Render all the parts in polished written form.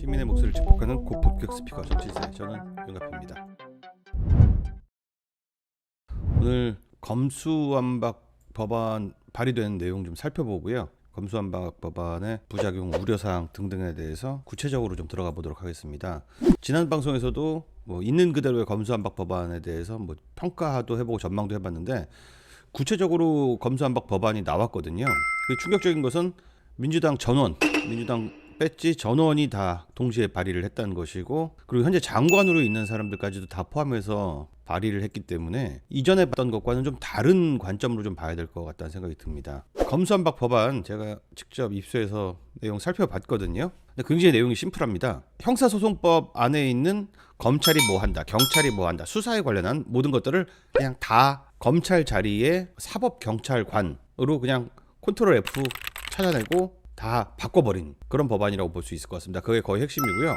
시민의 목소리를 축복하는 고품격 스피커 정치세, 저는 윤갑입니다. 오늘 검수완박 법안 발의된 내용 좀 살펴보고요. 검수완박 법안의 부작용, 우려사항 등등에 대해서 구체적으로 좀 들어가 보도록 하겠습니다. 지난 방송에서도 있는 그대로의 검수완박 법안에 대해서 평가도 해보고 전망도 해봤는데, 구체적으로 검수완박 법안이 나왔거든요. 충격적인 것은 민주당 배지 전원이 다 동시에 발의를 했다는 것이고, 그리고 현재 장관으로 있는 사람들까지도 다 포함해서 발의를 했기 때문에 이전에 봤던 것과는 좀 다른 관점으로 좀 봐야 될 것 같다는 생각이 듭니다. 검수완박 법안 제가 직접 입수해서 내용 살펴봤거든요. 근데 굉장히 내용이 심플합니다. 형사소송법 안에 있는 검찰이 뭐 한다, 경찰이 뭐 한다, 수사에 관련한 모든 것들을 그냥 다 검찰 자리에 사법경찰관으로 그냥 컨트롤 F 찾아내고 다 바꿔버린 그런 법안이라고 볼 수 있을 것 같습니다. 그게 거의 핵심이고요.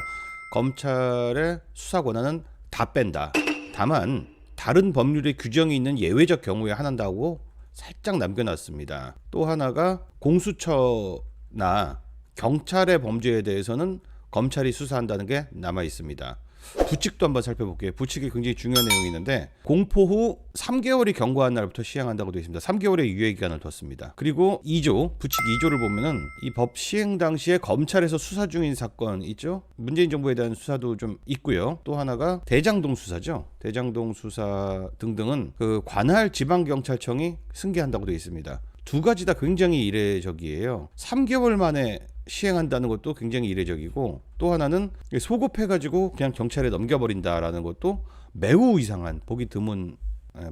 검찰의 수사 권한은 다 뺀다. 다만 다른 법률의 규정이 있는 예외적 경우에 한다고 살짝 남겨놨습니다. 또 하나가 공수처나 경찰의 범죄에 대해서는 검찰이 수사한다는 게 남아 있습니다. 부칙도 한번 살펴볼게요. 부칙이 굉장히 중요한 내용이 있는데, 공포 후 3개월이 경과한 날부터 시행한다고 되어 있습니다. 3개월의 유예기간을 뒀습니다. 그리고 2조, 부칙 2조를 보면은 이 법 시행 당시에 검찰에서 수사 중인 사건 있죠. 문재인 정부에 대한 수사도 좀 있고요. 또 하나가 대장동 수사죠. 대장동 수사 등등은 그 관할 지방경찰청이 승계한다고 되어 있습니다. 두 가지 다 굉장히 이례적이에요. 3개월 만에 시행한다는 것도 굉장히 이례적이고, 또 하나는 소급해가지고 그냥 경찰에 넘겨버린다라는 것도 매우 이상한, 보기 드문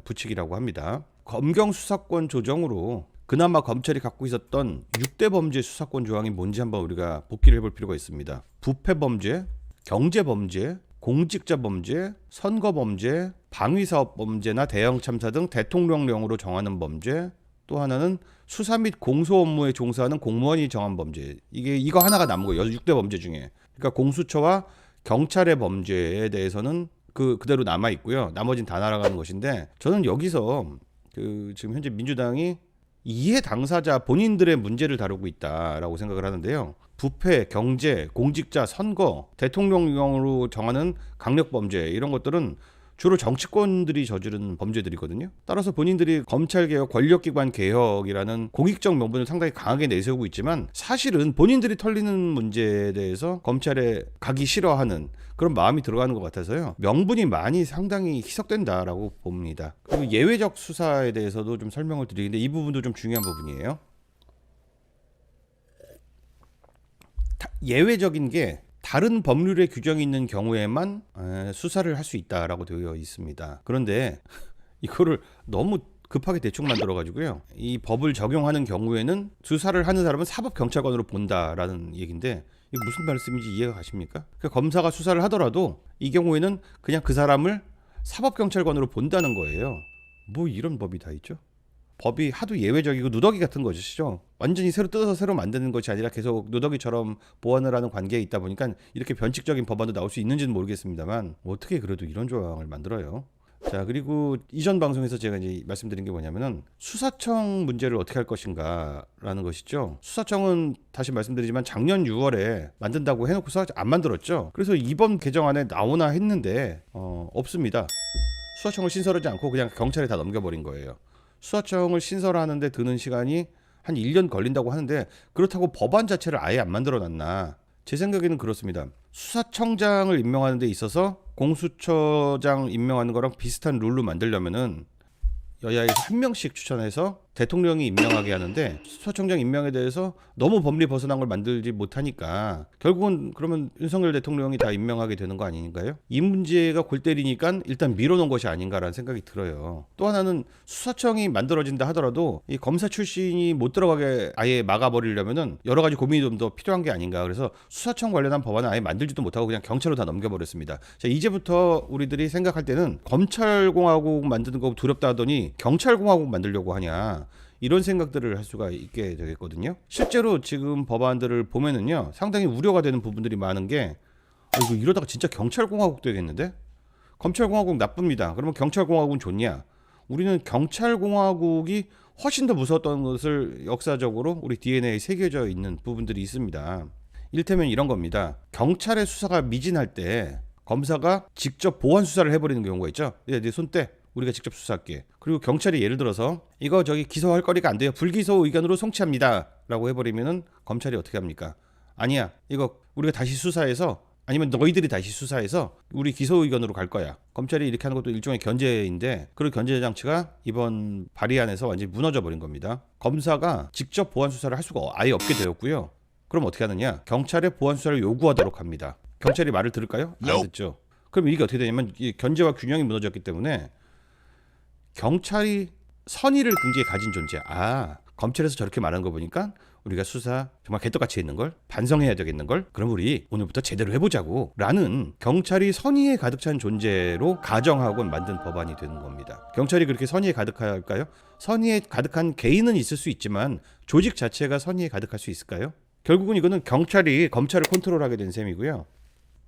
부칙이라고 합니다. 검경 수사권 조정으로 그나마 검찰이 갖고 있었던 6대 범죄 수사권 조항이 뭔지 한번 우리가 복기를 해볼 필요가 있습니다. 부패범죄, 경제범죄, 공직자범죄, 선거범죄, 방위사업범죄나 대형참사 등 대통령령으로 정하는 범죄, 또 하나는 수사 및 공소 업무에 종사하는 공무원이 정한 범죄. 이거 하나가 남은 거예요. 6대 범죄 중에. 그러니까 공수처와 경찰의 범죄에 대해서는 그대로 남아 있고요. 나머지는 다 날아가는 것인데, 저는 여기서 지금 현재 민주당이 이해 당사자 본인들의 문제를 다루고 있다라고 생각을 하는데요. 부패, 경제, 공직자, 선거, 대통령령으로 정하는 강력범죄, 이런 것들은 주로 정치권들이 저지른 범죄들이거든요. 따라서 본인들이 검찰개혁, 권력기관 개혁이라는 공익적 명분을 상당히 강하게 내세우고 있지만, 사실은 본인들이 털리는 문제에 대해서 검찰에 가기 싫어하는 그런 마음이 들어가는 것 같아서요. 명분이 많이 상당히 희석된다라고 봅니다. 그리고 예외적 수사에 대해서도 좀 설명을 드리는데, 이 부분도 좀 중요한 부분이에요. 예외적인 게 다른 법률의 규정이 있는 경우에만 수사를 할 수 있다라고 되어 있습니다. 그런데 이거를 너무 급하게 대충 만들어가지고요. 이 법을 적용하는 경우에는 수사를 하는 사람은 사법경찰관으로 본다라는 얘기인데, 이게 무슨 말씀인지 이해가 가십니까? 그러니까 검사가 수사를 하더라도 이 경우에는 그냥 그 사람을 사법경찰관으로 본다는 거예요. 뭐 이런 법이 다 있죠? 법이 하도 예외적이고 누더기 같은 것이죠. 완전히 새로 뜯어서 새로 만드는 것이 아니라 계속 누더기처럼 보완을 하는 관계에 있다 보니까 이렇게 변칙적인 법안도 나올 수 있는지는 모르겠습니다만, 어떻게 그래도 이런 조항을 만들어요. 자, 그리고 이전 방송에서 제가 이제 말씀드린 게 뭐냐면은 수사청 문제를 어떻게 할 것인가라는 것이죠. 수사청은 다시 말씀드리지만 작년 6월에 만든다고 해놓고서 안 만들었죠. 그래서 이번 개정안에 나오나 했는데 없습니다. 수사청을 신설하지 않고 그냥 경찰에 다 넘겨버린 거예요. 수사청을 신설하는데 드는 시간이 한 1년 걸린다고 하는데, 그렇다고 법안 자체를 아예 안 만들어놨나? 제 생각에는 그렇습니다. 수사청장을 임명하는 데 있어서 공수처장 임명하는 거랑 비슷한 룰로 만들려면은 여야에서 한 명씩 추천해서 대통령이 임명하게 하는데, 수사청장 임명에 대해서 너무 법리 벗어난 걸 만들지 못하니까 결국은 그러면 윤석열 대통령이 다 임명하게 되는 거 아닌가요? 이 문제가 골 때리니까 일단 밀어놓은 것이 아닌가라는 생각이 들어요. 또 하나는 수사청이 만들어진다 하더라도 이 검사 출신이 못 들어가게 아예 막아버리려면은 여러 가지 고민이 좀 더 필요한 게 아닌가. 그래서 수사청 관련한 법안은 아예 만들지도 못하고 그냥 경찰로 다 넘겨버렸습니다. 자, 이제부터 우리들이 생각할 때는 검찰공화국 만드는 거 두렵다 하더니 경찰공화국 만들려고 하냐, 이런 생각들을 할 수가 있게 되겠거든요. 실제로 지금 법안들을 보면은요, 상당히 우려가 되는 부분들이 많은 게, 이거 이러다가 진짜 경찰공화국 되겠는데? 검찰공화국 나쁩니다. 그러면 경찰공화국은 좋냐? 우리는 경찰공화국이 훨씬 더 무서웠던 것을 역사적으로 우리 DNA에 새겨져 있는 부분들이 있습니다. 일테면 이런 겁니다. 경찰의 수사가 미진할 때 검사가 직접 보완 수사를 해버리는 경우가 있죠. 네 손 떼. 우리가 직접 수사할게. 그리고 경찰이 예를 들어서 이거 저기 기소할 거리가 안 돼요. 불기소 의견으로 송치합니다. 라고 해버리면은 검찰이 어떻게 합니까? 아니야. 이거 우리가 다시 수사해서 아니면 너희들이 다시 수사해서 우리 기소 의견으로 갈 거야. 검찰이 이렇게 하는 것도 일종의 견제인데 그런 견제 장치가 이번 발의안에서 완전히 무너져 버린 겁니다. 검사가 직접 보완 수사를 할 수가 아예 없게 되었고요. 그럼 어떻게 하느냐? 경찰에 보완 수사를 요구하도록 합니다. 경찰이 말을 들을까요? 안 듣죠. 그럼 이게 어떻게 되냐면 이 견제와 균형이 무너졌기 때문에 경찰이 선의를 굉장히 가진 존재. 검찰에서 저렇게 말하는 거 보니까 우리가 수사 정말 개떡같이 했는 걸 반성해야 되겠는 걸 그럼 우리 오늘부터 제대로 해보자고 라는 경찰이 선의에 가득 찬 존재로 가정하고 만든 법안이 되는 겁니다. 경찰이 그렇게 선의에 가득할까요? 선의에 가득한 개인은 있을 수 있지만 조직 자체가 선의에 가득할 수 있을까요? 결국은 이거는 경찰이 검찰을 컨트롤하게 된 셈이고요.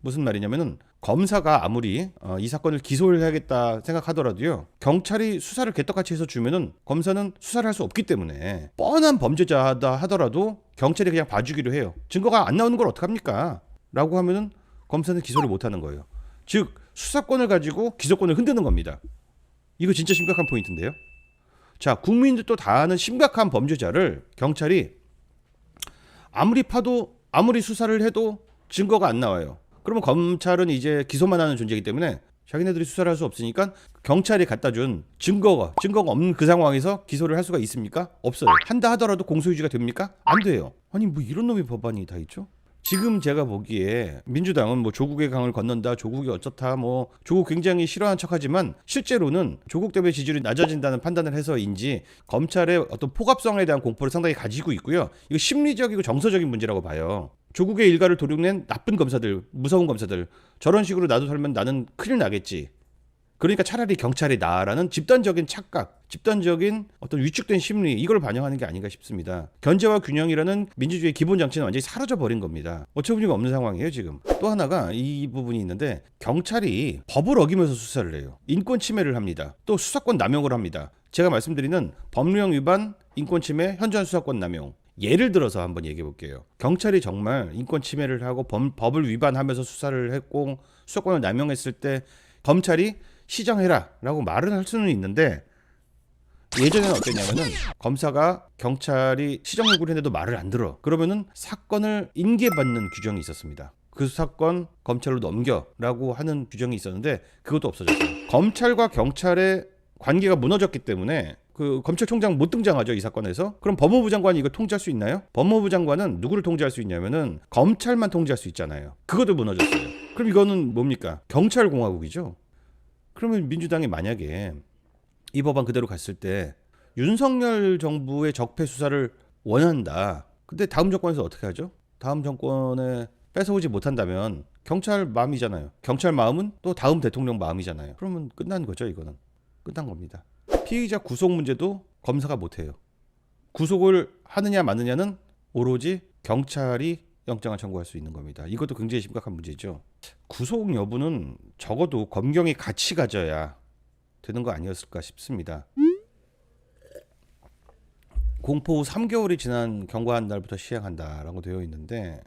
무슨 말이냐면은 검사가 아무리 이 사건을 기소를 해야겠다 생각하더라도요, 경찰이 수사를 개떡같이 해서 주면은 검사는 수사를 할 수 없기 때문에 뻔한 범죄자다 하더라도 경찰이 그냥 봐주기로 해요. 증거가 안 나오는 걸 어떡합니까? 라고 하면은 검사는 기소를 못 하는 거예요. 즉 수사권을 가지고 기소권을 흔드는 겁니다. 이거 진짜 심각한 포인트인데요. 자, 국민들도 다 아는 심각한 범죄자를 경찰이 아무리 파도 아무리 수사를 해도 증거가 안 나와요. 그러면 검찰은 이제 기소만 하는 존재이기 때문에 자기네들이 수사를 할 수 없으니까 경찰이 갖다 준 증거가 없는 그 상황에서 기소를 할 수가 있습니까? 없어요. 한다 하더라도 공소유지가 됩니까? 안 돼요. 아니 뭐 이런 놈의 법안이 다 있죠? 지금 제가 보기에 민주당은 뭐 조국의 강을 건넌다, 조국이 어쩌다, 뭐 조국 굉장히 싫어하는 척하지만 실제로는 조국 때문에 지지율이 낮아진다는 판단을 해서인지 검찰의 어떤 포갑성에 대한 공포를 상당히 가지고 있고요. 이거 심리적이고 정서적인 문제라고 봐요. 조국의 일가를 도륙낸 나쁜 검사들, 무서운 검사들, 저런 식으로 나도 살면 나는 큰일 나겠지. 그러니까 차라리 경찰이 나아라는 집단적인 착각, 집단적인 어떤 위축된 심리, 이걸 반영하는 게 아닌가 싶습니다. 견제와 균형이라는 민주주의의 기본 장치는 완전히 사라져 버린 겁니다. 어처구니가 없는 상황이에요 지금. 또 하나가 이 부분이 있는데 경찰이 법을 어기면서 수사를 해요. 인권 침해를 합니다. 또 수사권 남용을 합니다. 제가 말씀드리는 법령 위반, 인권 침해, 현저한 수사권 남용. 예를 들어서 한번 얘기해 볼게요. 경찰이 정말 인권 침해를 하고 법을 위반하면서 수사를 했고 수사권을 남용했을 때 검찰이 시정해라 라고 말은 할 수는 있는데, 예전에는 어땠냐면은 검사가 경찰이 시정 요구를 했는데도 말을 안 들어. 그러면은 사건을 인계받는 규정이 있었습니다. 그 사건 검찰로 넘겨라고 하는 규정이 있었는데 그것도 없어졌어요. 검찰과 경찰의 관계가 무너졌기 때문에 그 검찰총장 못 등장하죠, 이 사건에서. 그럼 법무부 장관이 이거 통제할 수 있나요? 법무부 장관은 누구를 통제할 수 있냐면은 검찰만 통제할 수 있잖아요. 그것도 무너졌어요. 그럼 이거는 뭡니까? 경찰공화국이죠. 그러면 민주당이 만약에 이 법안 그대로 갔을 때 윤석열 정부의 적폐 수사를 원한다. 근데 다음 정권에서 어떻게 하죠? 다음 정권에 뺏어오지 못한다면 경찰 마음이잖아요. 경찰 마음은 또 다음 대통령 마음이잖아요. 그러면 끝난 거죠. 이거는 끝난 겁니다. 피의자 구속 문제도 검사가 못해요. 구속을 하느냐 마느냐는 오로지 경찰이 영장을 청구할 수 있는 겁니다. 이것도 굉장히 심각한 문제죠. 구속 여부는 적어도 검경이 같이 가져야 되는 거 아니었을까 싶습니다. 공포 후 3개월이 지난 경과한 날부터 시행한다라고 되어 있는데,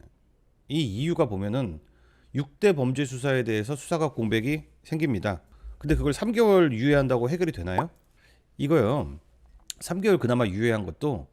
이 이유가 보면은 6대 범죄 수사에 대해서 수사가 공백이 생깁니다. 근데 그걸 3개월 유예한다고 해결이 되나요? 이거요. 3개월 그나마 유예한 것도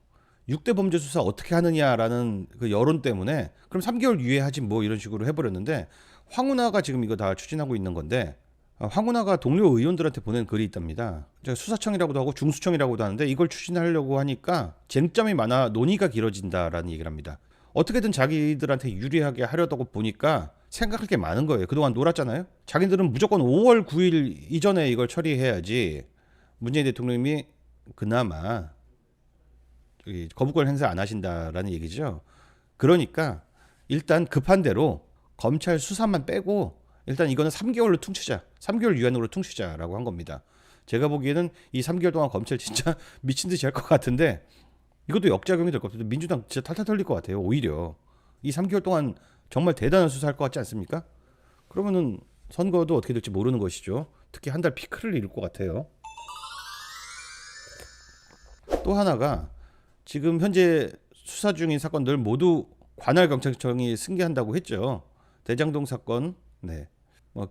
6대 범죄 수사 어떻게 하느냐라는 그 여론 때문에 그럼 3개월 유예하지 뭐 이런 식으로 해버렸는데, 황운하가 지금 이거 다 추진하고 있는 건데, 황운하가 동료 의원들한테 보낸 글이 있답니다. 제가 수사청이라고도 하고 중수청이라고도 하는데 이걸 추진하려고 하니까 쟁점이 많아 논의가 길어진다라는 얘기를 합니다. 어떻게든 자기들한테 유리하게 하려고 보니까 생각할 게 많은 거예요. 그동안 놀았잖아요. 자기들은 무조건 5월 9일 이전에 이걸 처리해야지 문재인 대통령이 그나마 거부권 행사 안 하신다라는 얘기죠. 그러니까 일단 급한 대로 검찰 수사만 빼고 일단 이거는 3개월로 퉁치자. 3개월 유한으로 퉁치자라고 한 겁니다. 제가 보기에는 이 3개월 동안 검찰 진짜 미친 듯이 할 것 같은데 이것도 역작용이 될 것 같아요. 민주당 진짜 탈탈 털릴 것 같아요. 오히려 이 3개월 동안 정말 대단한 수사할 것 같지 않습니까? 그러면은 선거도 어떻게 될지 모르는 것이죠. 특히 한 달 피크를 잃을 것 같아요. 또 하나가 지금 현재 수사 중인 사건들 모두 관할 경찰청이 승계한다고 했죠. 대장동 사건, 네,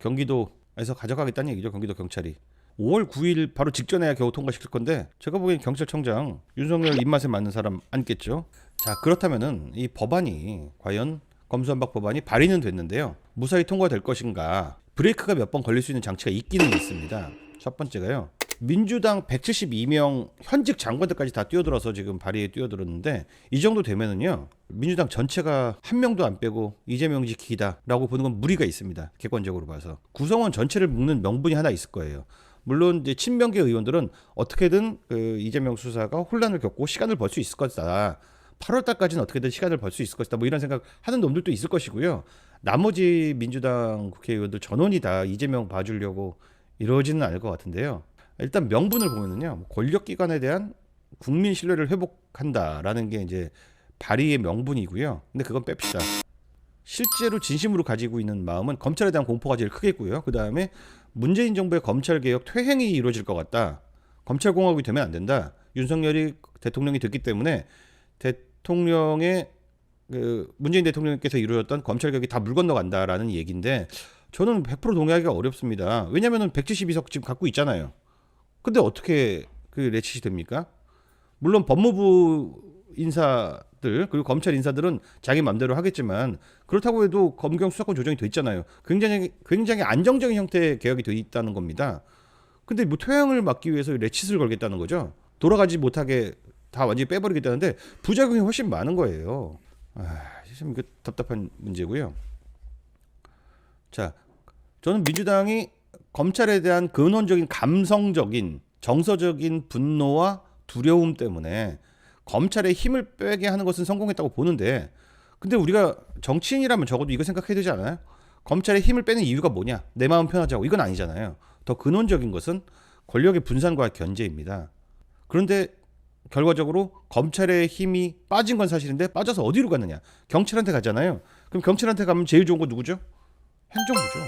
경기도에서 가져가겠다는 얘기죠. 경기도 경찰이 5월 9일 바로 직전에야 겨우 통과시킬 건데 제가 보기엔 경찰청장 윤석열 입맛에 맞는 사람 앉겠죠. 자, 그렇다면은 이 법안이 과연 검수완박 법안이 발의는 됐는데요. 무사히 통과될 것인가? 브레이크가 몇 번 걸릴 수 있는 장치가 있기는 있습니다. 첫 번째가요. 민주당 172명 현직 장관들까지 다 뛰어들어서 지금 발의에 뛰어들었는데 이 정도 되면은요. 민주당 전체가 한 명도 안 빼고 이재명 지키기다라고 보는 건 무리가 있습니다. 객관적으로 봐서. 구성원 전체를 묶는 명분이 하나 있을 거예요. 물론 이제 친명계 의원들은 어떻게든 그 이재명 수사가 혼란을 겪고 시간을 벌 수 있을 것이다. 8월 달까지는 어떻게든 시간을 벌 수 있을 것이다. 뭐 이런 생각 하는 놈들도 있을 것이고요. 나머지 민주당 국회의원들 전원이 다 이재명 봐주려고 이러지는 않을 것 같은데요. 일단 명분을 보면은요. 권력기관에 대한 국민 신뢰를 회복한다라는 게 이제 발의의 명분이고요. 근데 그건 뺍시다. 실제로 진심으로 가지고 있는 마음은 검찰에 대한 공포가 제일 크겠고요. 그 다음에 문재인 정부의 검찰개혁 퇴행이 이루어질 것 같다. 검찰공화국이 되면 안 된다. 윤석열이 대통령이 됐기 때문에 대통령의 문재인 대통령께서 이루어졌던 검찰개혁이 다 물 건너간다라는 얘기인데 저는 100% 동의하기가 어렵습니다. 왜냐하면 172석 지금 갖고 있잖아요. 근데 어떻게 그 레치시 됩니까? 물론 법무부 인사들 그리고 검찰 인사들은 자기 맘대로 하겠지만 그렇다고 해도 검경 수사권 조정이 돼 있잖아요. 굉장히 안정적인 형태의 개혁이 돼 있다는 겁니다. 근데 뭐 퇴행을 막기 위해서 레치스를 걸겠다는 거죠. 돌아가지 못하게 다 완전히 빼버리겠다는데 부작용이 훨씬 많은 거예요. 참 답답한 문제고요. 자, 저는 민주당이 검찰에 대한 근원적인 감성적인 정서적인 분노와 두려움 때문에 검찰의 힘을 빼게 하는 것은 성공했다고 보는데 근데 우리가 정치인이라면 적어도 이거 생각해야 되지 않아요? 검찰의 힘을 빼는 이유가 뭐냐? 내 마음 편하자고. 이건 아니잖아요. 더 근원적인 것은 권력의 분산과 견제입니다. 그런데 결과적으로 검찰의 힘이 빠진 건 사실인데 빠져서 어디로 갔느냐? 경찰한테 가잖아요. 그럼 경찰한테 가면 제일 좋은 건 누구죠? 행정부죠.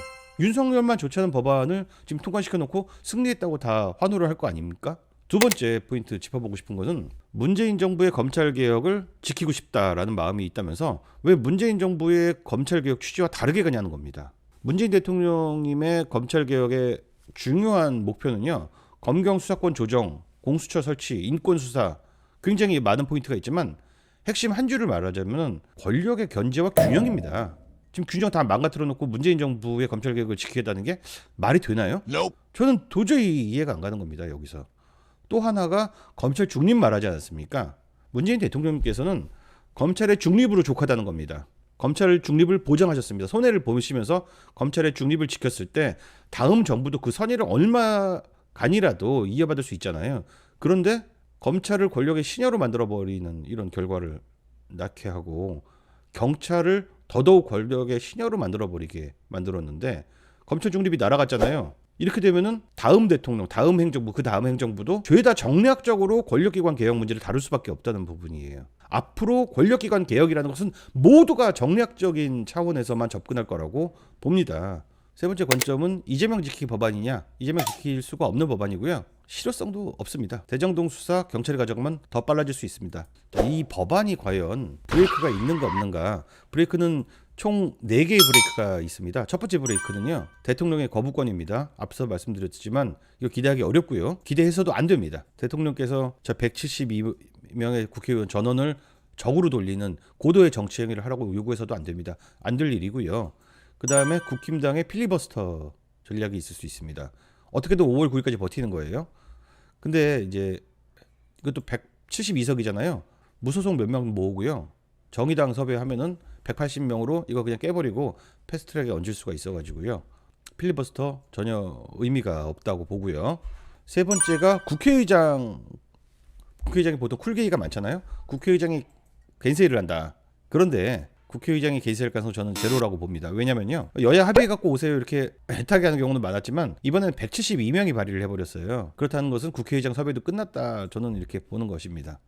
윤석열만 좋지 않은 법안을 지금 통과시켜놓고 승리했다고 다 환호를 할 거 아닙니까? 두 번째 포인트 짚어보고 싶은 것은 문재인 정부의 검찰개혁을 지키고 싶다라는 마음이 있다면서 왜 문재인 정부의 검찰개혁 취지와 다르게 가냐는 겁니다. 문재인 대통령님의 검찰개혁의 중요한 목표는요. 검경 수사권 조정, 공수처 설치, 인권수사 굉장히 많은 포인트가 있지만 핵심 한 줄을 말하자면 권력의 견제와 균형입니다. 지금 균형 다 망가뜨려 놓고 문재인 정부의 검찰개혁을 지키겠다는 게 말이 되나요? Nope. 저는 도저히 이해가 안 가는 겁니다. 여기서. 또 하나가 검찰 중립 말하지 않았습니까? 문재인 대통령님께서는 검찰의 중립으로 족하다는 겁니다. 검찰 중립을 보장하셨습니다. 손해를 보시면서 검찰의 중립을 지켰을 때 다음 정부도 그 선의를 얼마간이라도 이어받을 수 있잖아요. 그런데 검찰을 권력의 신여로 만들어버리는 이런 결과를 낳게 하고 경찰을 더더욱 권력의 신여로 만들어버리게 만들었는데 검찰 중립이 날아갔잖아요. 이렇게 되면은 다음 대통령, 다음 행정부, 그 다음 행정부도 죄다 정략적으로 권력기관 개혁 문제를 다룰 수밖에 없다는 부분이에요. 앞으로 권력기관 개혁이라는 것은 모두가 정략적인 차원에서만 접근할 거라고 봅니다. 세 번째 관점은 이재명 지키기 법안이냐? 이재명 지킬 수가 없는 법안이고요. 실효성도 없습니다. 대장동 수사 경찰이 가져가면 더 빨라질 수 있습니다. 자, 이 법안이 과연 브레이크가 있는가 없는가? 브레이크는 총 4개의 브레이크가 있습니다. 첫 번째 브레이크는요. 대통령의 거부권입니다. 앞서 말씀드렸지만 이거 기대하기 어렵고요. 기대해서도 안 됩니다. 대통령께서 저 172명의 국회의원 전원을 적으로 돌리는 고도의 정치 행위를 하라고 요구해서도 안 됩니다. 안 될 일이고요. 그 다음에 국힘당의 필리버스터 전략이 있을 수 있습니다. 어떻게든 5월 9일까지 버티는 거예요. 근데 이제 이것도 172석이잖아요. 무소속 몇 명 모으고요. 정의당 섭외하면은 180명으로 이거 그냥 깨버리고 패스트트랙에 얹을 수가 있어가지고요. 필리버스터 전혀 의미가 없다고 보고요. 세 번째가 국회의장이 보통 쿨게이가 많잖아요. 국회의장이 겐세이를 한다. 그런데 국회의장이 개시할 가능성 저는 제로라고 봅니다. 왜냐면요. 여야 합의 갖고 오세요 이렇게 애타게 하는 경우는 많았지만 이번에는 172명이 발의를 해버렸어요. 그렇다는 것은 국회의장 섭외도 끝났다. 저는 이렇게 보는 것입니다.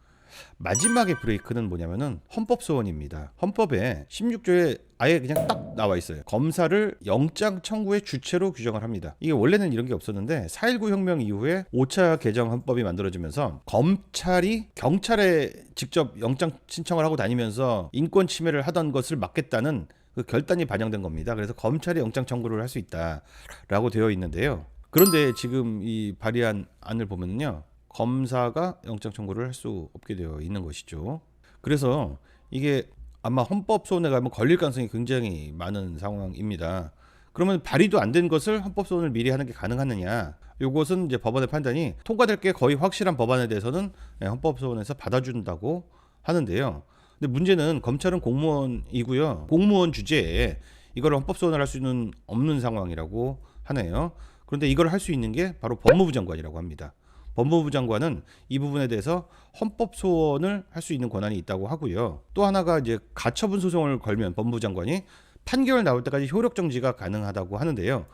마지막의 브레이크는 뭐냐면은 헌법 소원입니다. 헌법에 16조에 아예 그냥 딱 나와 있어요. 검사를 영장 청구의 주체로 규정을 합니다. 이게 원래는 이런 게 없었는데 4.19 혁명 이후에 5차 개정 헌법이 만들어지면서 검찰이 경찰에 직접 영장 신청을 하고 다니면서 인권 침해를 하던 것을 막겠다는 그 결단이 반영된 겁니다. 그래서 검찰이 영장 청구를 할 수 있다라고 되어 있는데요. 그런데 지금 이 발의한 안을 보면요, 검사가 영장 청구를 할 수 없게 되어 있는 것이죠. 그래서 이게 아마 헌법 소원에 가면 걸릴 가능성이 굉장히 많은 상황입니다. 그러면 발의도 안 된 것을 헌법 소원을 미리 하는 게 가능하느냐? 이것은 이제 법원의 판단이 통과될 게 거의 확실한 법안에 대해서는 헌법 소원에서 받아준다고 하는데요. 근데 문제는 검찰은 공무원이고요. 공무원 주제에 이걸 헌법 소원을 할 수는 없는 상황이라고 하네요. 그런데 이걸 할 수 있는 게 바로 법무부 장관이라고 합니다. 법무부 장관은 이 부분에 대해서 헌법 소원을 할 수 있는 권한이 있다고 하고요. 또 하나가 이제 가처분 소송을 걸면 법무부 장관이 판결 나올 때까지 효력 정지가 가능하다고 하는데요.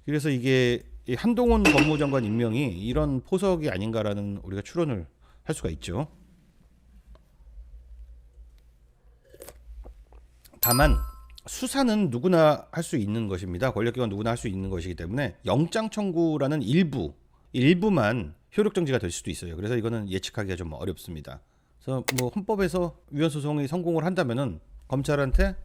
그래서 이게 한동훈 법무부 장관 임명이 이런 포석이 아닌가라는 우리가 추론을 할 수가 있죠. 다만 수사는 누구나 할 수 있는 것입니다. 권력기관 누구나 할 수 있는 것이기 때문에 영장 청구라는 일부만 효력 정지가 될 수도 있어요. 그래서 이거는 예측하기가 좀 어렵습니다. 그래서 뭐 헌법에서 위헌 소송이 성공을 한다면은 검찰한테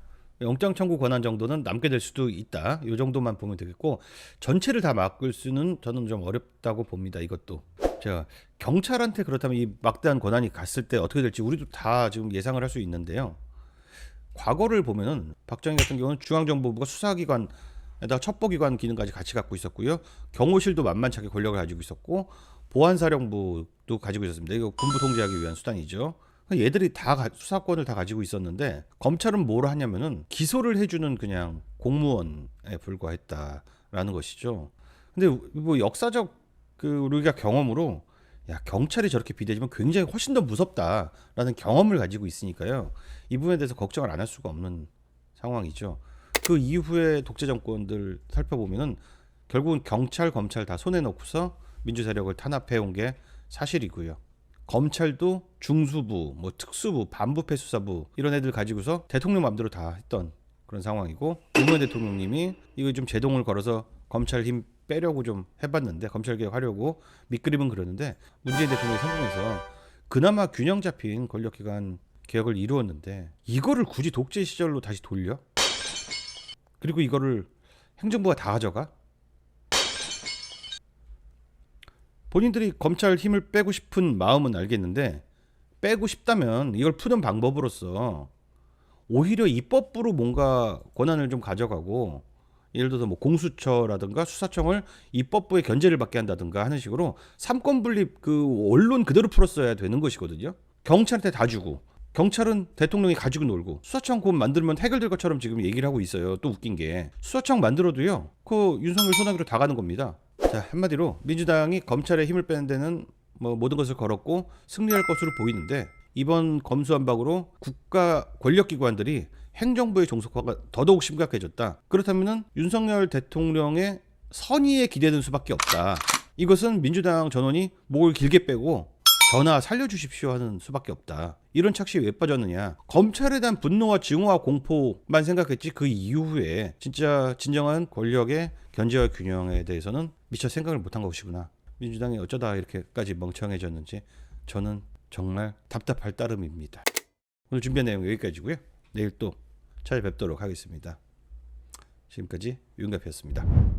영장 청구 권한 정도는 남게 될 수도 있다. 이 정도만 보면 되겠고, 전체를 다 막을 수는 저는 좀 어렵다고 봅니다. 이것도 제가 경찰한테 그렇다면 이 막대한 권한이 갔을 때 어떻게 될지 우리도 다 지금 예상을 할 수 있는데요. 과거를 보면은 박정희 같은 경우는 중앙정보부가 수사기관에다가 첩보기관 기능까지 같이 갖고 있었고요. 경호실도 만만치 않게 권력을 가지고 있었고, 보안사령부도 가지고 있었습니다. 이거 군부 통제하기 위한 수단이죠. 얘들이 다 수사권을 다 가지고 있었는데, 검찰은 뭘 하냐면은 기소를 해주는 그냥 공무원에 불과했다라는 것이죠. 근데 뭐 역사적 우리가 경험으로, 야, 경찰이 저렇게 비대지만 굉장히 훨씬 더 무섭다라는 경험을 가지고 있으니까요. 이 부분에 대해서 걱정을 안 할 수가 없는 상황이죠. 그 이후에 독재 정권들 살펴보면은 결국은 경찰, 검찰 다 손에 넣고서 민주 세력을 탄압해 온 게 사실이고요. 검찰도 중수부, 뭐 특수부, 반부패 수사부 이런 애들 가지고서 대통령 마음대로 다 했던 그런 상황이고, 노무현 대통령님이 이거 좀 제동을 걸어서 검찰 힘 빼려고 좀 해봤는데, 검찰 개혁하려고 밑그림은 그러는데, 문재인 대통령이 성공해서 그나마 균형 잡힌 권력기관 개혁을 이루었는데, 이거를 굳이 독재 시절로 다시 돌려? 그리고 이거를 행정부가 다 가져가? 본인들이 검찰 힘을 빼고 싶은 마음은 알겠는데, 빼고 싶다면 이걸 푸는 방법으로서 오히려 입법부로 뭔가 권한을 좀 가져가고, 예를 들어서 뭐 공수처라든가 수사청을 입법부의 견제를 받게 한다든가 하는 식으로 삼권 분립 언론 그대로 풀었어야 되는 것이거든요. 경찰한테 다 주고, 경찰은 대통령이 가지고 놀고, 수사청 곧 만들면 해결될 것처럼 지금 얘기를 하고 있어요. 또 웃긴 게, 수사청 만들어도요, 그 윤석열 소나기로 다 가는 겁니다. 자, 한마디로 민주당이 검찰의 힘을 빼는 데는 뭐 모든 것을 걸었고 승리할 것으로 보이는데, 이번 검수완박으로 국가 권력기관들이 행정부의 종속화가 더더욱 심각해졌다. 그렇다면은 윤석열 대통령의 선의에 기대는 수밖에 없다. 이것은 민주당 전원이 목을 길게 빼고 전하 살려주십시오 하는 수밖에 없다. 이런 착시에 왜 빠졌느냐. 검찰에 대한 분노와 증오와 공포만 생각했지, 그 이후에 진짜 진정한 권력의 견제와 균형에 대해서는 미처 생각을 못한 것이구나. 민주당이 어쩌다 이렇게까지 멍청해졌는지 저는 정말 답답할 따름입니다. 오늘 준비한 내용 여기까지고요. 내일 또 찾아뵙도록 하겠습니다. 지금까지 윤갑이었습니다.